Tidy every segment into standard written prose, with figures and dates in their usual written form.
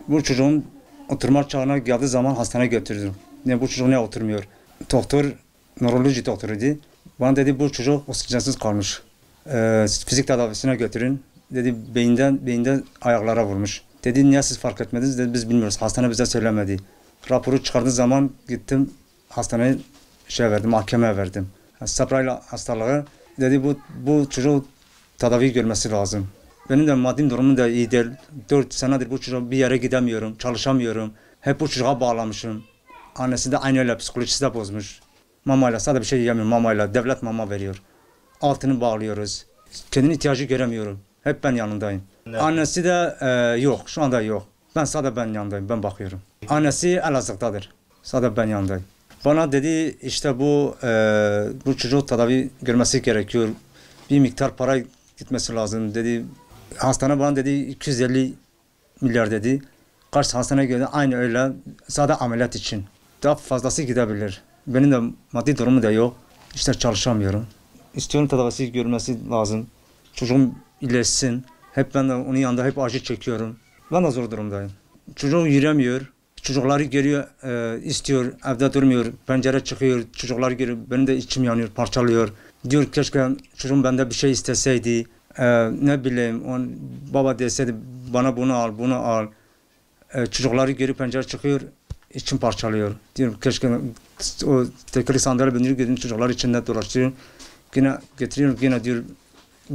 Bu çocuğun oturma çağına geldiği zaman hastaneye götürdüm. Yani bu çocuk ne oturmuyor? Doktor, nöroloji doktoruydu. Bana dedi bu çocuk oksijensiz kalmış. Fizik tedavisine götürün. Dedi beyinden ayaklara vurmuş. Dedi niye siz fark etmediniz? Dedi biz bilmiyoruz. Hastane bize söylemedi. Raporu çıkardığı zaman gittim hastaneye mahkemeye verdim. Saprayla hastalığı dedi bu çocuk tedavi görmesi lazım. Benim de maddi durumum da iyi değil. 4 senedir bu çocuğa bir yere gidemiyorum, çalışamıyorum. Hep bu çocuğa bağlamışım. Annesi de aynı öyle, psikolojisi de bozmuş. Mamayla sadece bir şey yiyemiyor mamayla. Devlet mama veriyor. Altını bağlıyoruz. Kendine ihtiyacı göremiyorum. Hep ben yanındayım. Evet. Annesi de yok, şu anda yok. Sadece ben yanındayım, ben bakıyorum. Annesi Elazığ'dadır. Sadece ben yanındayım. Bana dedi işte bu çocuk tedavi görmesi gerekiyor. Bir miktar para gitmesi lazım dedi. Hastane bana dedi 250 milyar dedi. Kaç hastaneye göre aynı öyle. Sadece ameliyat için. Daha fazlası gidebilir. Benim de maddi durumu da yok. İşte çalışamıyorum. İstiyorum tedavisi görmesi lazım. Çocuğum iyileşsin. Hep ben de onun yanında hep acı çekiyorum. Ben de zor durumdayım. Çocuğum yürüyemiyor. Çocukları geliyor, istiyor, evde durmuyor. Pencere çıkıyor, çocuklar geliyor. Benim de içim yanıyor, parçalıyor. Diyor keşke çocuğum bende bir şey isteseydi. Ne bileyim, baba deseydi bana bunu al, bunu al. Çocukları geri pencere çıkıyor, içim parçalıyor. Diyorum keşke o tekrar sandalye bindiriyor, gidiyor çocuklar içinde dolaştırıyor. Yine getiriyor, yine diyor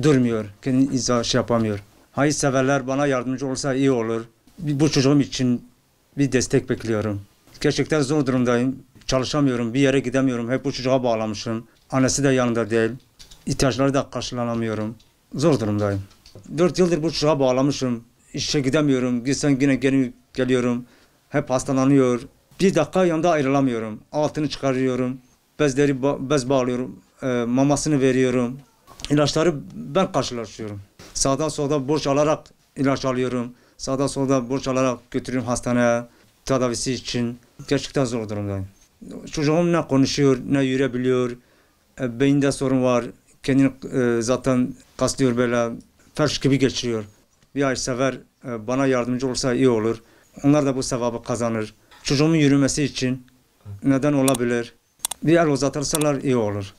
durmuyor, kendini izah yapamıyor. Hayırseverler bana yardımcı olsa iyi olur. Bu çocuğum için bir destek bekliyorum. Gerçekten zor durumdayım. Çalışamıyorum, bir yere gidemiyorum. Hep bu çocuğa bağlamışım. Annesi de yanında değil. İhtiyaçları da karşılanamıyorum. Zor durumdayım. 4 yıldır bu çocuğa bağlamışım. İşe gidemiyorum. Gitsen yine geliyorum. Hep hastalanıyor. Bir dakika yanında ayrılamıyorum. Altını çıkarıyorum. Bez bağlıyorum. Mamasını veriyorum. İlaçları ben karşılaşıyorum. Sağdan solda borç alarak ilaç alıyorum. Sağda solda borç alarak götürüyorum hastaneye tedavisi için. Gerçekten zor durumdayım. Çocuğum ne konuşuyor, ne yürüyebiliyor. Beyinde sorun var. Kendini zaten kaslıyor böyle. Felç gibi geçiriyor. Bir hayırsever bana yardımcı olsa iyi olur. Onlar da bu sevabı kazanır. Çocuğumun yürümesi için neden olabilir? Bir el uzatırsalar iyi olur.